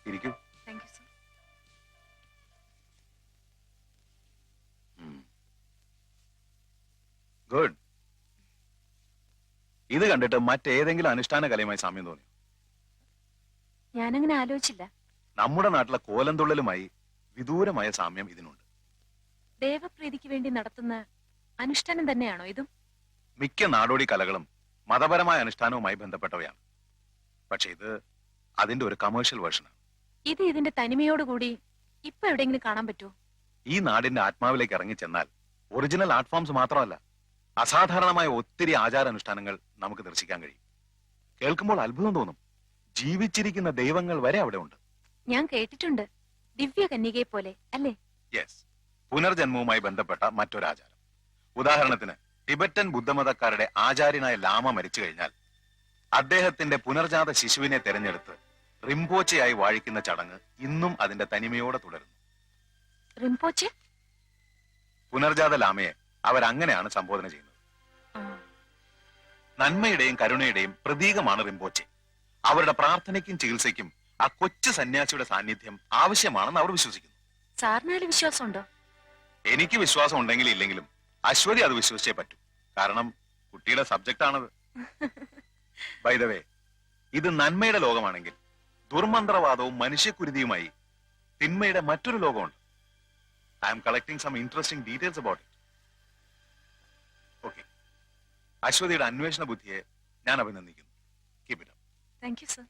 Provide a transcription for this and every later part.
ഇരിക്കൂ. Thank you sir. Good. ഇത് കണ്ടിട്ട് മറ്റേതെങ്കിലും അനുഷ്ഠാന കലയുമായി സാമ്യം തോന്നി? ഞാനങ്ങനെ ആലോചിച്ചില്ല. നമ്മുടെ നാട്ടിലെ കോലംതുള്ളലുമായി വിദൂരമായ സാമ്യം ഇതിനുണ്ട്. ദേവപ്രീതിക്ക് വേണ്ടി നടത്തുന്ന അനുഷ്ഠാനം തന്നെയാണോ ഇതും? മിക്ക നാടോടി കലകളും മതപരമായ അനുഷ്ഠാനവുമായി ബന്ധപ്പെട്ടവയാണ്. പക്ഷെ ഇത് അതിന്റെ ഒരു കമേഴ്ഷ്യൽ വേർഷനാണ്. ഇത് ഇതിന്റെ തനിമയോടുകൂടി ഇപ്പൊ എവിടെയെങ്കിലും കാണാൻ പറ്റുമോ? ഈ നാടിന്റെ ആത്മാവിലേക്ക് ഇറങ്ങിച്ചെന്നാൽ ഒറിജിനൽ ആർട്ട് ഫോംസ് മാത്രമല്ല, അസാധാരണമായ ഒത്തിരി ആചാരാനുഷ്ഠാനങ്ങൾ നമുക്ക് ദർശിക്കാൻ കഴിയും. കേൾക്കുമ്പോൾ അത്ഭുതം തോന്നും. ജീവിച്ചിരിക്കുന്ന ദൈവങ്ങൾ വരെ അവിടെ ഉണ്ട്. ഞാൻ കേട്ടിട്ടുണ്ട്, ദിവ്യ കന്യകയെ പോലെ അല്ലേ? യെസ്, പുനർജന്മവുമായി ബന്ധപ്പെട്ട മറ്റൊരാചാരം. ഉദാഹരണത്തിന് ടിബറ്റൻ ബുദ്ധമതക്കാരുടെ ആചാര്യനായ ലാമ മരിച്ചു കഴിഞ്ഞാൽ അദ്ദേഹത്തിന്റെ പുനർജാത ശിശുവിനെ തെരഞ്ഞെടുത്ത് റിംപോച്ചയായി വാഴിക്കുന്ന ചടങ്ങ് ഇന്നും അതിന്റെ തനിമയോടെ തുടരുന്നു. റിംപോച്ചെ? പുനർജാത ലാമയെ അവരങ്ങനെയാണ് സംബോധന ചെയ്യുന്നത്. നന്മയുടെയും കരുണയുടെയും പ്രതീകമാണ് റിംപോച്ചെ. അവരുടെ പ്രാർത്ഥനയ്ക്കും ചികിത്സയ്ക്കും ആ കൊച്ചു സന്യാസിയുടെ സാന്നിധ്യം ആവശ്യമാണെന്ന് അവർ വിശ്വസിക്കുന്നു. സാറിനാല് വിശ്വാസമുണ്ടോ? എനിക്ക് വിശ്വാസം ഉണ്ടെങ്കിലും ഇല്ലെങ്കിലും അശ്വതി അത് വിശ്വസിച്ചേ പറ്റൂ. കാരണം കുട്ടിയുടെ സബ്ജക്റ്റ് ആണത്. ബൈ ദ വേ, ഇത് നന്മയുടെ ലോകമാണെങ്കിൽ ദുർമന്ത്രവാദവും മനുഷ്യക്കുരുതിയുമായി തിന്മയുടെ മറ്റൊരു ലോകമുണ്ട്. I am collecting some interesting details about it. Okay, അശ്വതിയുടെ അന്വേഷണ ബുദ്ധിയെ ഞാൻ അഭിനന്ദിക്കുന്നു. Keep it up. Thank you sir.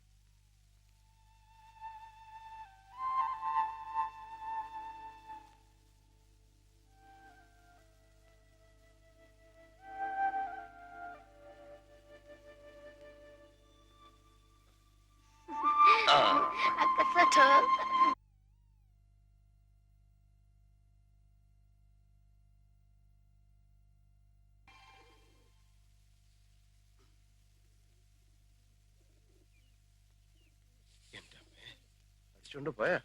പോയാ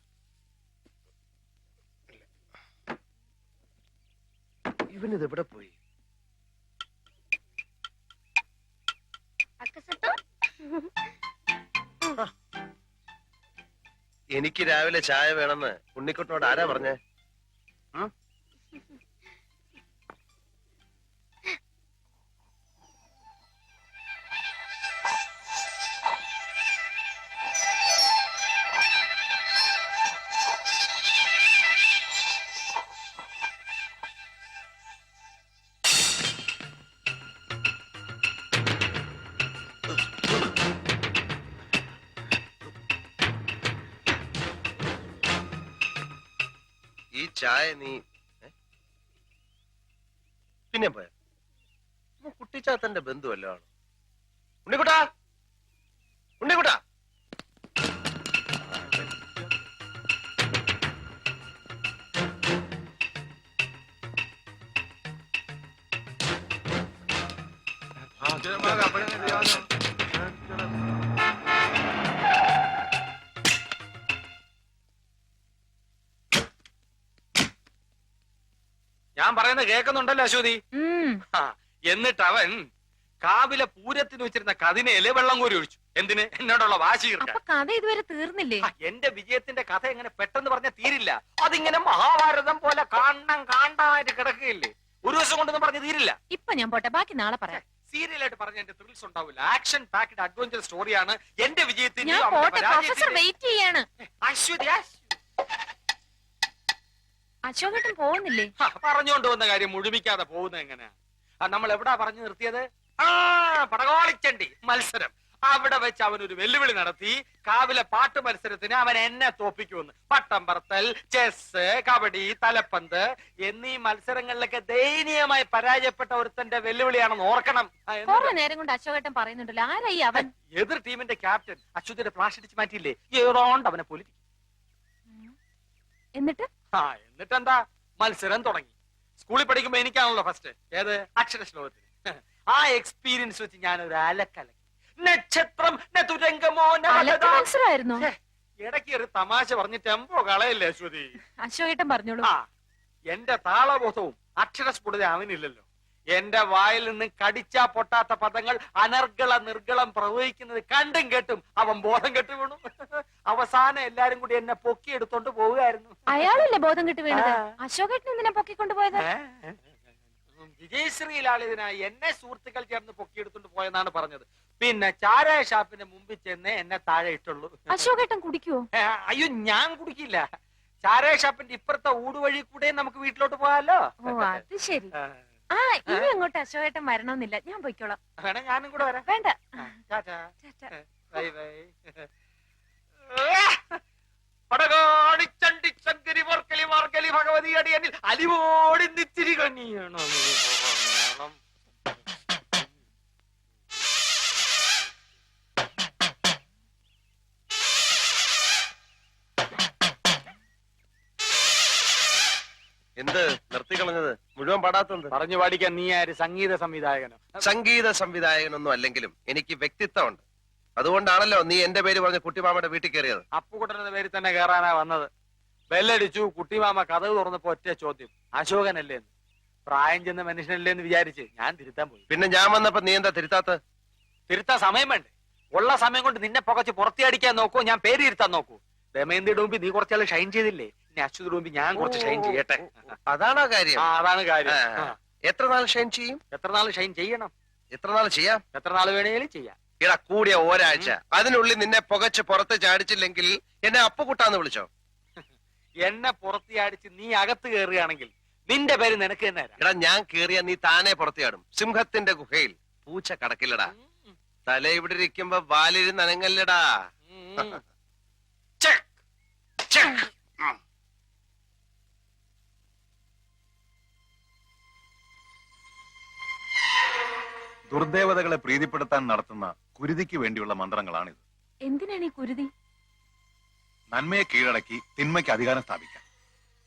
ഇവനിത് എവിടെ പോയി? എനിക്ക് രാവിലെ ചായ വേണമെന്ന് ഉണ്ണിക്കുട്ടനോട് ആരാ പറഞ്ഞേ? ഈ ചായ നീ പിന്നെ പോയ കുട്ടിച്ചാത്തന്റെ ബന്ധുവല്ലോ ആണ്. ഉണ്ണിക്കുട്ടാ, ഉണ്ണിക്കുട്ടാ, ഞാൻ പറയുന്നത് കേൾക്കുന്നുണ്ടല്ലോ അശ്വതി? എന്നിട്ട് അവൻ കാവിലെ പൂരത്തിന് വെച്ചിരുന്ന കതിനയില് വെള്ളം കോരി ഒഴിച്ചു. എന്തിന്? എന്നോടുള്ള വാശി. കഥ ഇതുവരെ തീർന്നില്ലേ? എന്റെ വിജയത്തിന്റെ കഥ എങ്ങനെ പെട്ടെന്ന് പറഞ്ഞാൽ തീരില്ല. അതിങ്ങനെ മഹാഭാരതം പോലെ കാണ്ടായിട്ട് കിടക്കുകയില്ലേ? ഒരു ദിവസം കൊണ്ടൊന്നും പറഞ്ഞ് തീരില്ല. ഇപ്പൊ ഞാൻ പോട്ടെ, ബാക്കി നാളെ പറയാം. സീരിയലായിട്ട് പറഞ്ഞ എന്റെ ത്രിൽസ് ഉണ്ടാവില്ല. ആക്ഷൻ പാക്ഡ് അഡ്വഞ്ചർ സ്റ്റോറിയാണ് എന്റെ വിജയത്തിന്റെ. അശ്വതി, അശോകേട്ടൻ പോകുന്നില്ലേ? പറഞ്ഞുകൊണ്ട് വന്ന കാര്യം മുഴുമിക്കാതെ പോകുന്നത് എങ്ങനെയാ? നമ്മൾ എവിടാ പറഞ്ഞു നിർത്തിയത്? പടകോളിച്ചണ്ടി മത്സരം. അവിടെ വെച്ച് അവൻ ഒരു വെല്ലുവിളി നടത്തി. കാവിലെ പാട്ട് മത്സരത്തിന് അവൻ എന്നെ തോപ്പിക്കുമെന്ന്. പട്ടം പറത്തൽ, ചെസ്, കബഡി, തലപ്പന്ത് എന്നീ മത്സരങ്ങളിലൊക്കെ ദയനീയമായി പരാജയപ്പെട്ട ഒരുത്തന്റെ വെല്ലുവിളിയാണെന്ന് ഓർക്കണം. നേരം കൊണ്ട് അശോകേട്ടൻ പറയുന്നുണ്ടല്ലോ, ആരായി അവൻ? എതിർ ടീമിന്റെ ക്യാപ്റ്റൻ അശ്വതിയുടെ ഫ്ലാഷ് അടിച്ച് മാറ്റിയില്ലേ? ഏറോണ്ട് അവനെ പൊലിക്കും. എന്നിട്ടെന്താ? മത്സരം തുടങ്ങി. സ്കൂളിൽ പഠിക്കുമ്പോ എനിക്കാണല്ലോ ഫസ്റ്റ്. ഏത്? അക്ഷര ശ്ലോകത്തിന്. ആ എക്സ്പീരിയൻസ് വെച്ച് ഞാനൊരു അലക്കലക്കി. നക്ഷത്രം ഇടയ്ക്ക് ഒരു തമാശ പറഞ്ഞ് ടെമ്പോ കളയല്ലേ അശ്വതി? അശോകേട്ടൻ പറഞ്ഞോളൂ. എന്റെ താളബോധവും അക്ഷരസ്ഫുടത അവനില്ലല്ലോ. എന്റെ വായിൽ നിന്ന് കടിച്ചാ പൊട്ടാത്ത പദങ്ങൾ അനർഗള നിർഗളം പ്രവഹിക്കുന്നത് കണ്ടും കേട്ടും അവൻ ബോധം കെട്ടു വീണു. അവസാനം എല്ലാരും കൂടി എന്നെ പൊക്കിയെടുത്തോണ്ട് പോവുകയായിരുന്നു. അയാളല്ലേ ബോധം കെട്ട് വീണത്? അശോകേട്ടൻ എന്തിനാ പൊക്കിക്കൊണ്ടുപോയത്? വിജയശ്രീലാളിതനായി എന്നെ സുഹൃത്തുക്കൾ ചേർന്ന് പൊക്കിയെടുത്തോണ്ട് പോയെന്നാണ് പറഞ്ഞത്. പിന്നെ ചാരായ ഷാപ്പിന്റെ മുമ്പിൽ ചെന്ന് എന്നെ താഴെ ഇട്ടുള്ളൂ. അശോകേട്ടൻ കുടിക്കുവോ? അയ്യോ, ഞാൻ കുടിക്കില്ല. ചാരായ ഷാപ്പിന്റെ ഇപ്പുറത്തെ ഊടുവഴി കൂടെ നമുക്ക് വീട്ടിലോട്ട് പോകാലോ. ഓ അത് ശരി. ആ ഇനി അങ്ങോട്ട് അശോകേട്ടൻ വരണമെന്നില്ല, ഞാൻ പോയിക്കോളാം. വേണേ ഞാനും കൂടെ വരാം. വേണ്ട. ടാറ്റാ. ടാറ്റാ. Bye bye. പടകാടിച്ചണ്ടി ശങ്കരി വർക്കലി മാർഗലി ഭഗവതി അടിയനിൽ അലിവോടി നിത്തിരി കണ്ണിയണം. എന്ത് നിർത്തിക്കളഞ്ഞത്? മുഴുവൻ പാടാത്തത് പറഞ്ഞു പാടിക്കാൻ നീ ആര്? സംഗീത സംവിധായകനോ? സംഗീത സംവിധായകനൊന്നും അല്ലെങ്കിലും എനിക്ക് വ്യക്തിത്വമുണ്ട്. അതുകൊണ്ടാണല്ലോ നീ എന്റെ പേര് പറഞ്ഞ് കുട്ടിമാമയുടെ വീട്ടിൽ കയറിയത്. അപ്പുകുട്ടന്റെ പേരിൽ തന്നെ കയറാനാ വന്നത്. ബെല്ലടിച്ചു. കുട്ടിമാമ കഥവ് തുറന്നപ്പോ ഒറ്റ ചോദ്യം, അശോകനല്ലേ? പ്രായം ചെന്ന മനുഷ്യനല്ലേ എന്ന് വിചാരിച്ച് ഞാൻ തിരുത്താൻ പോയി. പിന്നെ ഞാൻ വന്നപ്പോ നീ എന്താ തിരുത്താത്ത? തിരുത്താൻ സമയം വേണ്ടേ? ഉള്ള സമയം കൊണ്ട് നിന്നെ പുകച്ച് പുറത്തിയടിക്കാൻ നോക്കൂ, ഞാൻ പേര് ഇരുത്താൻ നോക്കൂ. ദമയന്തിയുടെ മുമ്പ് നീ കുറച്ചാൾ ഷൈൻ ചെയ്തില്ലേ? ഇനി അശ്വതിയുടെ മുമ്പ് ഞാൻ കുറച്ച് ഷൈൻ ചെയ്യട്ടെ. അതാണോ കാര്യം? അതാണ് കാര്യം. എത്ര നാൾ ഷൈൻ ചെയ്യും? എത്ര നാൾ ഷൈൻ ചെയ്യണം? എത്ര നാൾ ചെയ്യാം? എത്ര നാൾ വേണേലും ചെയ്യാം. ഇടാ കൂടിയ ഒരാഴ്ച. അതിനുള്ളിൽ നിന്നെ പുകച്ച് പുറത്ത് ചാടിച്ചില്ലെങ്കിൽ എന്നെ അപ്പുകുട്ടാന്ന് വിളിച്ചോ. എന്നെ പുറത്തിയാടിച്ച് നീ അകത്ത് കയറുകയാണെങ്കിൽ നിന്റെ പേര് നിനക്ക് തന്നെ തരാം. എടാ ഞാൻ കേറിയ നീ താനെ പുറത്തിയാടും. സിംഹത്തിന്റെ ഗുഹയിൽ പൂച്ച കടക്കില്ലടാ. തല ഇവിടെ ഇരിക്കുമ്പോ വാലിരുന്ന് അനങ്ങല്ലടാ. Check check. ദുർദേവതകളെ പ്രീതിപ്പെടുത്താൻ നടത്തുന്ന കുരുതിക്ക് വേണ്ടിയുള്ള മന്ത്രങ്ങളാണിത്. എന്തിനാണ് ഈ കുരുതി? നന്മയെ കീഴടക്കി തിന്മയ്ക്ക് അധികാരം സ്ഥാപിക്കാൻ.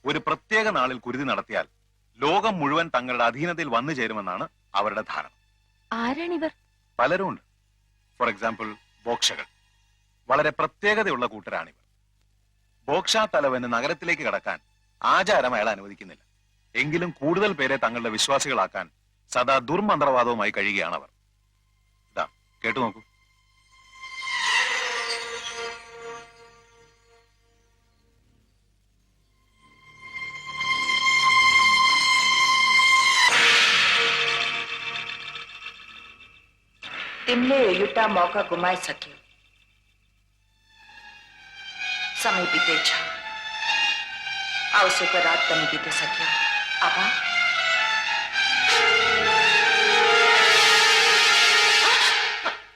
ഒരു പ്രത്യേക നാളിൽ കുരുതി നടത്തിയാൽ ലോകം മുഴുവൻ തങ്ങളുടെ അധീനതയിൽ വന്നു ചേരുമെന്നാണ് അവരുടെ ധാരണ. ആരാണിവർ? പലരും ഉണ്ട്. ഫോർ എക്സാമ്പിൾ ബോക്ഷകൾ. വളരെ പ്രത്യേകതയുള്ള കൂട്ടരാണിവർ. ബോക്ഷ തലവന് നഗരത്തിലേക്ക് കടക്കാൻ ആചാരം അയാൾ അനുവദിക്കുന്നില്ല. എങ്കിലും കൂടുതൽ പേരെ തങ്ങളുടെ വിശ്വാസികളാക്കാൻ സദാ ദുർമന്ത്രവാദവുമായി കഴിയുകയാണ് അവർ. ഇതാ കേട്ടു നോക്കൂ. तिमने युटा मौका गुमाए सक्यो. समय बीते छा. आवश्यक रात बनी बीते सक्यो. आभा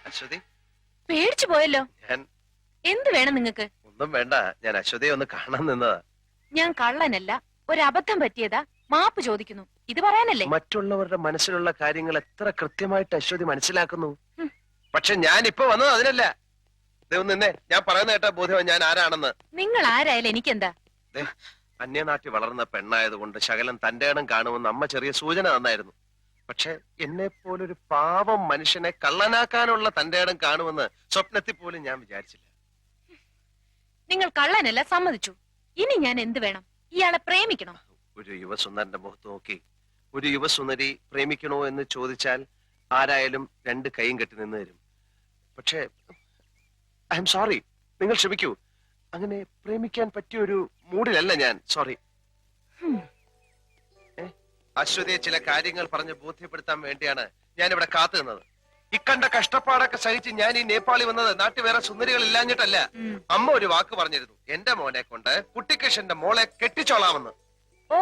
അശ്വതി, പേടിച്ചു പോയല്ലോ. ഞാൻ എന്ത് വേണം നിങ്ങക്ക്? ഒന്നും വേണ്ട. ഞാൻ അശ്വതിയെ ഒന്ന് കാണാൻ നിന്നതാ. ഞാൻ കള്ളനല്ല, ഒരബദ്ധം പറ്റിയതാ, മാപ്പ് ചോദിക്കുന്നു. ഇത് പറയാനല്ലേ? മറ്റുള്ളവരുടെ മനസ്സിലുള്ള കാര്യങ്ങൾ എത്ര കൃത്യമായിട്ട് അശ്വതി മനസ്സിലാക്കുന്നു. പക്ഷെ ഞാൻ ഇപ്പൊ വന്നത് അതിനല്ല. ദൈവം നിന്നെ ഞാൻ പറയുന്ന കേട്ട ബോധ്യം ഞാൻ ആരാണെന്ന്. നിങ്ങൾ ആരായാലും എനിക്കെന്താ? അന്യനാട്ടിൽ വളർന്ന പെണ്ണായതുകൊണ്ട് ശകലം തന്റെ ഇടം കാണുമെന്ന് അമ്മ ചെറിയ സൂചന തന്നായിരുന്നു. പക്ഷെ എന്നെ പോലൊരു പാവം മനുഷ്യനെ കള്ളനാക്കാനുള്ള തന്റെ ഇടം കാണുമെന്ന് സ്വപ്നത്തിൽ പോലും ഞാൻ വിചാരിച്ചില്ല. നിങ്ങൾ കള്ളനല്ല, സമ്മതിച്ചു. ഇനി ഞാൻ എന്ത് വേണം? ഇയാളെ പ്രേമിക്കണം. ഒരു യുവസുന്ദരന്റെ മുഖത്ത് നോക്കി ഒരു യുവസുന്ദരി പ്രേമിക്കണോ എന്ന് ചോദിച്ചാൽ ആരായാലും രണ്ട് കൈയും കെട്ടി നിന്ന് തരും. പക്ഷേ ഐ എം സോറി, നിങ്ങൾ ക്ഷമിക്കൂ. അങ്ങനെ പ്രേമിക്കാൻ പറ്റിയ ഒരു മൂഡിലല്ല ഞാൻ. സോറി. അശ്വതിയെ ചില കാര്യങ്ങൾ പറഞ്ഞ് ബോധ്യപ്പെടുത്താൻ വേണ്ടിയാണ് ഞാൻ ഇവിടെ കാത്തു നിന്നത്. ഇക്കണ്ട കഷ്ടപ്പാടൊക്കെ സഹിച്ച് ഞാൻ ഈ നേപ്പാളി വന്നത് നാട്ടിൽ വേറെ സുന്ദരികൾ ഇല്ലാഞ്ഞിട്ടല്ല. അമ്മ ഒരു വാക്ക് പറഞ്ഞിരുന്നു, എന്റെ മോനെ കൊണ്ട് കുട്ടിക്കൃഷ്ണന്റെ മോളെ കെട്ടിച്ചോളാമെന്ന്. ഓ,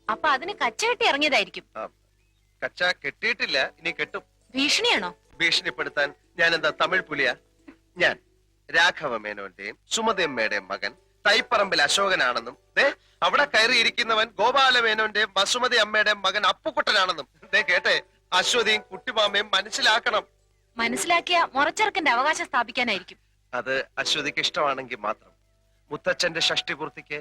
അപ്പൊ അതിന് കച്ചകെട്ടി ഇറങ്ങിയതായിരിക്കും. കച്ച കെട്ടിയിട്ടില്ല, ഇനി കെട്ടും. ഭീഷണിയാണോ? ഭീഷണിപ്പെടുത്താൻ ഞാൻ എന്താ തമിഴ് പുലിയാ? ഞാൻ രാഘവ മേനോന്റെയും സുമതിയമ്മയുടെയും മകൻ തൈപ്പറമ്പിൽ അശോകനാണെന്നും അവിടെ കയറിയിരിക്കുന്നവൻ ഗോപാല മേനോന്റെയും വസുമതി അമ്മയുടെയും മകൻ അപ്പുക്കുട്ടനാണെന്നും കേട്ടെ അശ്വതിയും കുട്ടിമാമയും മനസ്സിലാക്കണം. മനസ്സിലാക്കിയ മുറച്ചെറുക്കന്റെ അവകാശം സ്ഥാപിക്കാനായിരിക്കും. അത് അശ്വതിക്ക് ഇഷ്ടമാണെങ്കിൽ മാത്രം. മുത്തച്ഛന്റെ ഷഷ്ടിപൂർത്തിക്ക്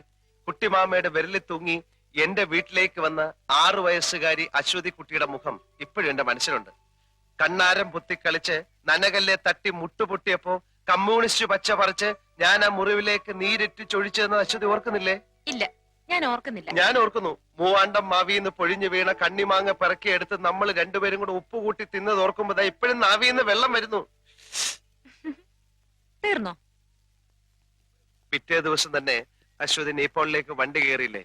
കുട്ടിമാമയുടെ വിരലിൽ തൂങ്ങി എന്റെ വീട്ടിലേക്ക് വന്ന 6 വയസ്സുകാരി അശ്വതി കുട്ടിയുടെ മുഖം ഇപ്പോഴും എന്റെ മനസ്സിലുണ്ട്. കണ്ണാരം പൊത്തിക്കളിച്ച് നനകല്ലെ തട്ടി മുട്ടുപൊട്ടിയപ്പോ കമ്മ്യൂണിസ്റ്റ് പച്ച പറിച്ച് ഞാൻ ആ മുറിവിലേക്ക് നീരിറ്റ് ചൊഴിച്ചതെന്ന് അശ്വതി ഓർക്കുന്നില്ലേ? ഇല്ല, ഞാൻ ഓർക്കുന്നില്ല. ഞാൻ ഓർക്കുന്നു. മൂവാണ്ടം മാവിന്ന് പൊഴിഞ്ഞു വീണ കണ്ണിമാങ്ങ പിറക്കിയെടുത്ത് നമ്മൾ രണ്ടുപേരും കൂടെ ഉപ്പ് കൂട്ടി തിന്നത് ഓർക്കുമ്പോ ഇപ്പോഴും നാവിന്ന് വെള്ളം വരുന്നു. തീർന്നോ? പിറ്റേ ദിവസം തന്നെ അശ്വതി നേപ്പാളിലേക്ക് വണ്ടി കയറിയില്ലേ?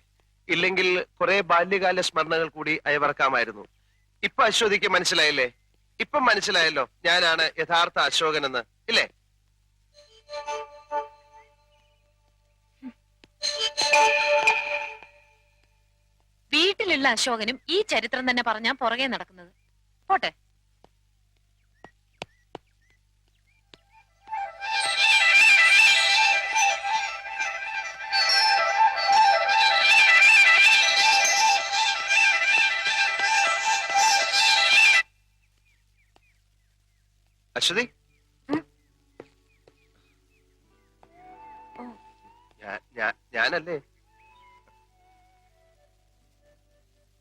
ഇല്ലെങ്കിൽ കുറെ ബാല്യകാല സ്മരണകൾ കൂടി അയവിറക്കാമായിരുന്നു. ഇപ്പൊ അശ്വതിക്ക് മനസ്സിലായില്ലേ? ഇപ്പം മനസ്സിലായല്ലോ ഞാനാണ് യഥാർത്ഥ അശോകൻ എന്ന്, ഇല്ലേ? വീട്ടിലുള്ള അശോകനും ഈ ചരിത്രം തന്നെ പറഞ്ഞാ പുറകെ നടക്കുന്നത്. പോട്ടെ. അശ്വതി, ഞാനല്ലേ?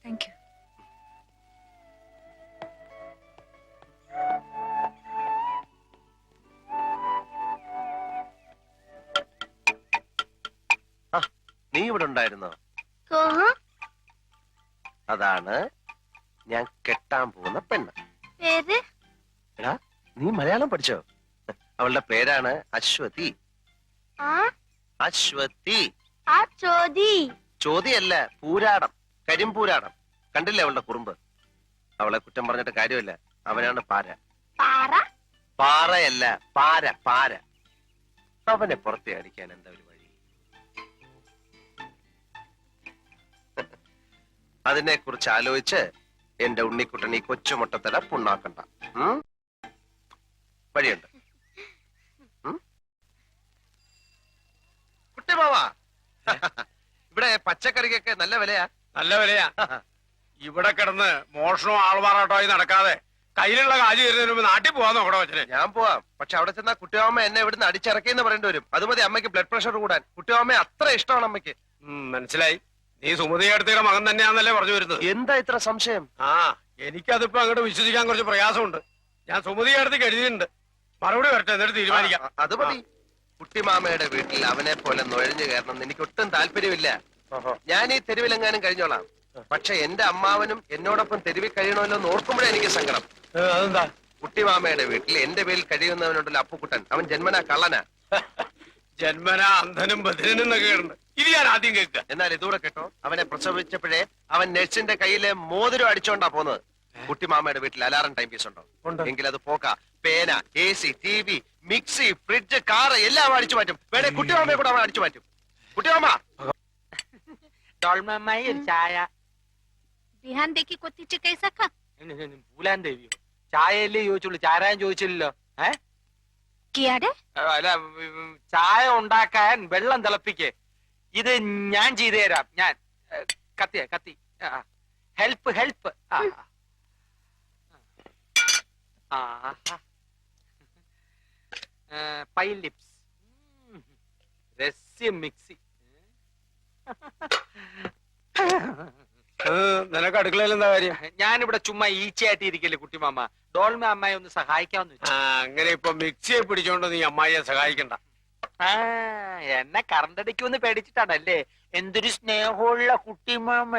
Thank you. നീ ഇവിടെ ഉണ്ടായിരുന്നോ? അതാണ് ഞാൻ കെട്ടാൻ പോകുന്ന പെണ്ണ്. പേര്? എടാ, നീ മലയാളം പഠിച്ചോ? അവളുടെ പേരാണ് അശ്വതി. അശ്വതി. ആ ചോദി. ചോദ്യല്ല, പൂരാടം, കരിമ്പൂരാടം. കണ്ടില്ലേ അവളുടെ കുറുമ്പ്? അവളെ കുറ്റം പറഞ്ഞിട്ട് കാര്യമില്ല. അവനാണ് പാര. പാറ? പാറയല്ല, പാര, പാര. അവനെ പുറത്തെ അടിക്കാൻ എന്താ ഒരു വഴി? അതിനെ കുറിച്ച് ആലോചിച്ച് എന്റെ ഉണ്ണിക്കുട്ടൻ ഈ കൊച്ചുമുട്ടത്തല പുണ്ണാക്കണ്ട. വഴിയുണ്ട്. കുട്ടിമാവാ, ഇവിടെ പച്ചക്കറിക്കൊക്കെ നല്ല വിലയാ. നല്ല വിലയാ. ഇവിടെ കിടന്ന് മോഷണവും ആൾമാറാട്ടമായി നടക്കാതെ കയ്യിലുള്ള കാശ് തരുന്നതിന് മുമ്പ് നാട്ടിൽ പോവാൻ നോക്കണോ അച്ഛനെ? ഞാൻ പോവാം. പക്ഷെ അവിടെ ചെന്നാ കുട്ടിയമ്മ എന്നെ ഇവിടുന്ന് അടിച്ചിറക്കിയെന്ന് പറയേണ്ടി വരും. അത് മതി അമ്മയ്ക്ക് ബ്ലഡ് പ്രഷർ കൂടാൻ. കുട്ടിയമ്മ അത്ര ഇഷ്ടമാണ് അമ്മയ്ക്ക്. മനസ്സിലായി. നീ സുമതി അടുത്തയുടെ മകൻ തന്നെയാന്നല്ലേ പറഞ്ഞു വരുന്നത്? എന്താ ഇത്ര സംശയം? എനിക്കതിപ്പോ അങ്ങോട്ട് വിശ്വസിക്കാൻ കുറച്ച് പ്രയാസമുണ്ട്. ഞാൻ സുമതി അടുത്തേക്ക് എഴുതിയിട്ടുണ്ട്. മറുപടി വരട്ടെ, എന്നിട്ട് തീരുമാനിക്കാം. അത് മതി. കുട്ടിമാമയുടെ വീട്ടിൽ അവനെ പോലെ നുഴഞ്ഞു കയറണം എനിക്ക് ഒട്ടും താല്പര്യമില്ല. ഞാൻ ഈ തെരുവിലെങ്ങാനും കഴിഞ്ഞോളാം. പക്ഷെ എന്റെ അമ്മാവനും എന്നോടൊപ്പം തെരുവിൽ കഴിയണമല്ലോ എന്ന് ഓർക്കുമ്പോഴേ എനിക്ക് സങ്കടം. അതെന്താ? കുട്ടിമാമയുടെ വീട്ടിൽ എന്റെ പേരിൽ കഴിയുന്നവനുണ്ടല്ലോ അപ്പുക്കുട്ടൻ, അവൻ ജന്മനാ കള്ളനാ. ജന്മനാ അന്ധനും ബധിരനും എന്നൊക്കെ ഉണ്ട്. ഇത് ഞാൻ ആദ്യം കേൾക്കുക. എന്നാൽ ഇതൂടെ കേട്ടോ, അവനെ പ്രസവിച്ചപ്പോഴേ അവൻ നഴ്സിന്റെ കയ്യിലെ മോതിരം അടിച്ചോണ്ടാ പോന്നത്. കുട്ടിമാമയുടെ വീട്ടിൽ അലാറം ടൈം പീസ് ഉണ്ടോ? എങ്കിൽ അത് പോക്ക. പേന, AC, TV, mixie, fridge, car എല്ലാം അടിച്ചു മാറ്റും. വേണേ കുട്ടിമാമയെ കൂടെ അവൻ അടിച്ചു മാറ്റും. കുട്ടിമാമ, ഡോൾമമ്മായി ഒരു ചായ. बिहान देखी कोती चे कैसा खा? പൂലാൻ ദേവിയോ? ചായയല്ലേ ചോദിച്ചുള്ളൂ, ചാരായം ചോദിച്ചില്ലല്ലോ. कियाडे? അല്ല, ചായ ഉണ്ടാക്കാൻ വെള്ളം തിളപ്പിക്കേ. ഇത് ഞാൻ ചെയ്തു തരാം. ഞാൻ കത്തി ഹെൽപ്പ് ഹെൽപ്പ്. പൈ ലിപ്സ്, രസ്യം മിക്സി. നിനക്ക് അടുക്കളയിൽ എന്താ കാര്യം? ഞാനിവിടെ ചുമ്മാ ഈച്ചയായിട്ട് ഇരിക്കല്ലേ കുട്ടിമാമ. ഡോൾമ അമ്മായി ഒന്ന് സഹായിക്കാമെന്ന് വെച്ചു. അങ്ങനെ ഇപ്പൊ മിക്സിയെ പിടിച്ചോണ്ട് നീ അമ്മായിയെ സഹായിക്കണ്ട. എന്നെ കറണ്ടടിക്കുമെന്ന് പേടിച്ചിട്ടാണല്ലേ? എന്തൊരു സ്നേഹമുള്ള കുട്ടിമാമ.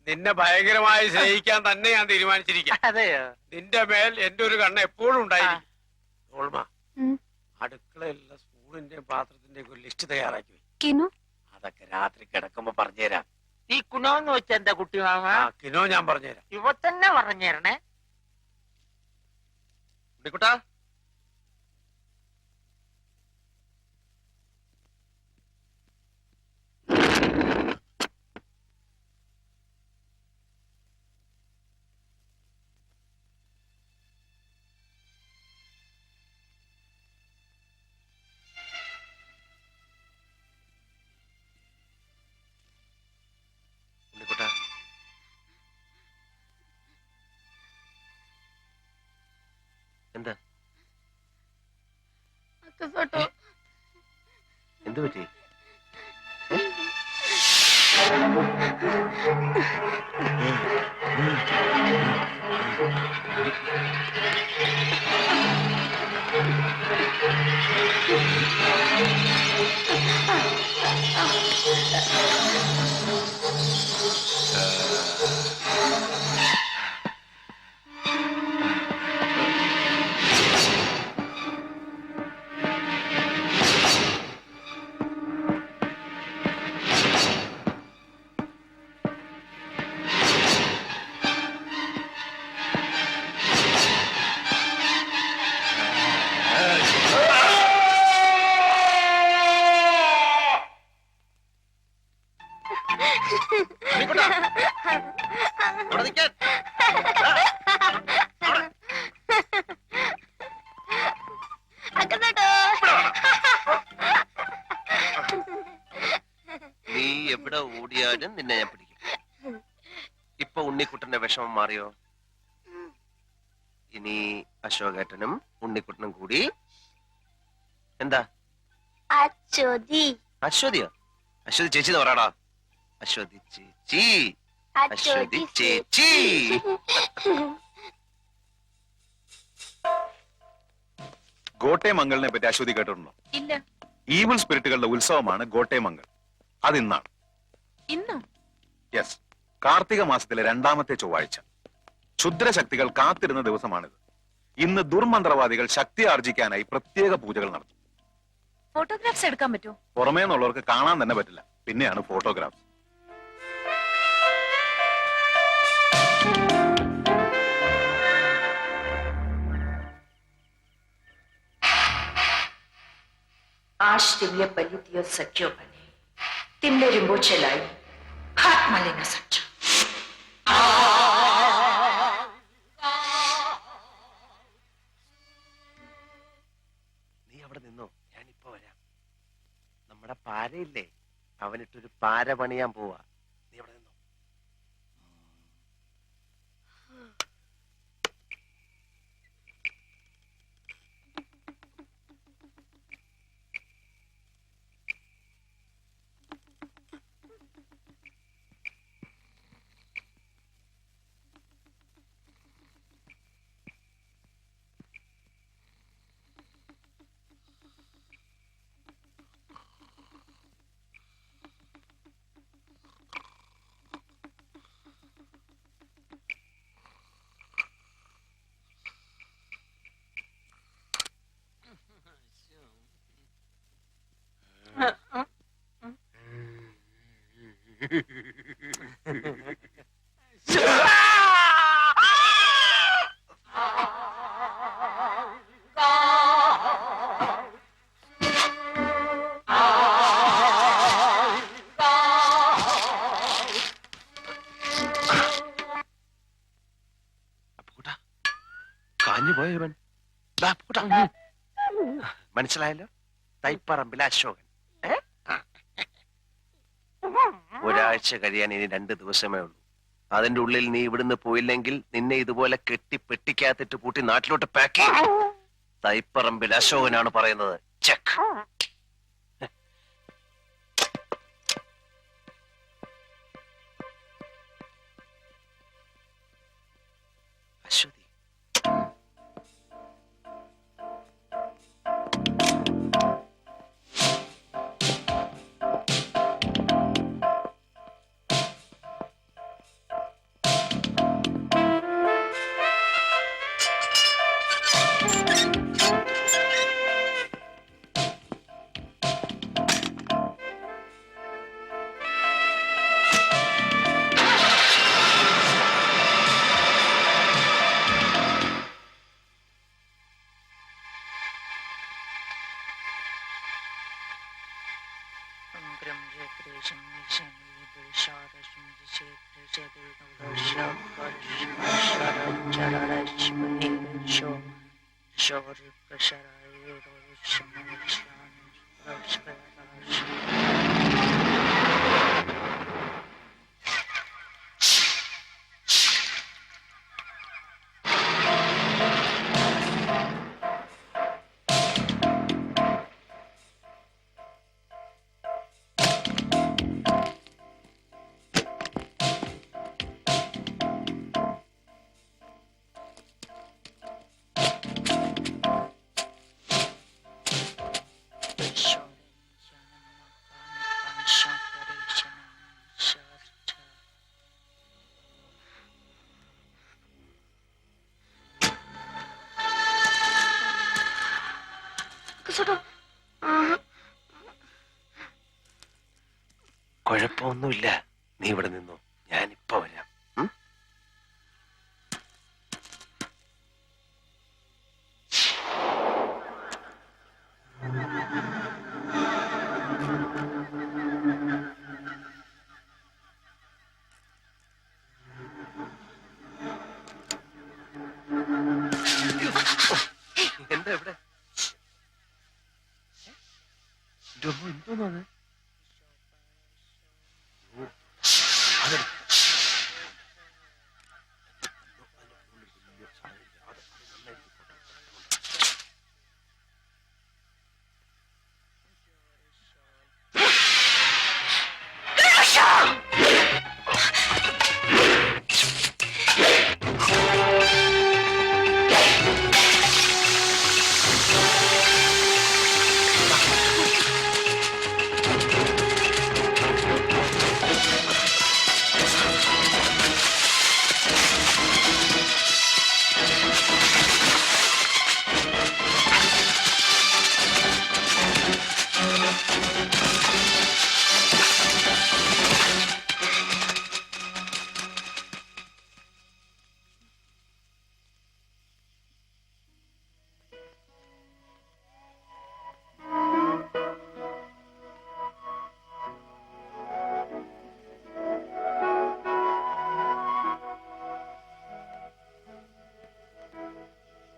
നിന്നെ ഭയങ്കരമായി സ്നേഹിക്കാൻ തന്നെ ഞാൻ തീരുമാനിച്ചിരിക്കാം. അതെയോ? നിന്റെ മേൽ എന്റെ ഒരു കണ്ണ് എപ്പോഴും ഉണ്ടായിരിക്കും. ഡോൾമ, അടുക്കളയിലുള്ള സ്പൂണിന്റെയും പാത്രത്തിന്റെയും ഒരു ലിസ്റ്റ് തയ്യാറാക്കി വെക്കും. किनु? അതൊക്കെ രാത്രി കിടക്കുമ്പോ പറഞ്ഞുതരാം. ഈ കുനോന്ന് വെച്ച എന്താ കുട്ടി മാമ? കിനോ ഞാൻ പറഞ്ഞുതരാം. ഇവ തന്നെ പറഞ്ഞേരണേ. കുട്ടിക്കുട്ടാ, എന്താ എന്ത് പറ്റി? എവിടെ ഓടിയാലും നിന്നെ ഞാൻ പിടിക്കും. ഇപ്പൊ ഉണ്ണിക്കുട്ടന്റെ വിഷമം മാറിയോ? ഇനി അശോകേട്ടനും ഉണ്ണിക്കുട്ടനും കൂടി എന്താ? അച്ചോദി. അശ്വതിയോ? അശ്വതി ചേച്ചി എന്ന് പറയാടാ. അശ്വതി ചേച്ചി, അശ്വതി ചേച്ചി. ഗോട്ടേമംഗലിനെ പറ്റി അശ്വതി കേട്ടിട്ടുണ്ടോ? ഇല്ല. ഈവിൾ സ്പിരിറ്റുകളുടെ ഉത്സവമാണ് ഗോട്ടേമംഗൽ. അതിന്നാണ്. ഇന്നോ? യെസ്, കാർത്തിക മാസത്തിലെ 2ാമത്തെ ചൊവ്വാഴ്ച. ക്ഷുദ്രശക്തികൾ കാത്തിരുന്ന ദിവസമാണിത്. ഇന്ന് ദുർമന്ത്രവാദികൾ ശക്തി ആർജിക്കാനായി പ്രത്യേക പൂജകൾ നടത്തും. ഫോട്ടോഗ്രാഫ്സ് എടുക്കാൻ പറ്റുമോ? പുറമേ നിന്നുള്ളവർക്ക് കാണാൻ തന്നെ പറ്റില്ല, പിന്നെയാണ് ഫോട്ടോഗ്രാഫ്. आज दिव्य बलि दियो सख्यो बने तिंडे रिंबो चलाई हाथ मले न सच्चा. നീ അവിടെ നിന്നോ, ഞാനിപ്പോ വരാം. നമ്മുടെ പാരയില്ലേ, അവനിട്ടൊരു പാര പണിയാൻ പോവാ. നീ അവിടെ നിന്നോ. കാഞ്ഞു പോയവൻ മനസ്സിലായല്ലോ. തൈപ്പറമ്പിലെ അശോകൻ. ഒരാഴ്ച കഴിയാൻ ഇനി 2 ദിവസമേ ഉള്ളൂ. അതിന്റെ ഉള്ളിൽ നീ ഇവിടുന്ന് പോയില്ലെങ്കിൽ നിന്നെ ഇതുപോലെ കെട്ടി പെട്ടിക്കകത്തിട്ട് പൂട്ടി നാട്ടിലോട്ട് പാക്ക് ചെയ്യും. തൈപ്പറമ്പിൽ അശോകനാണ് പറയുന്നത്. ചെക്ക്. അശ്വതി, കുഴപ്പമൊന്നുമില്ല. നീ ഇവിടെ നിന്നോ, ഞാനിപ്പോ വരാം. എന്താ ഇവിടെ? എന്തോന്നത്?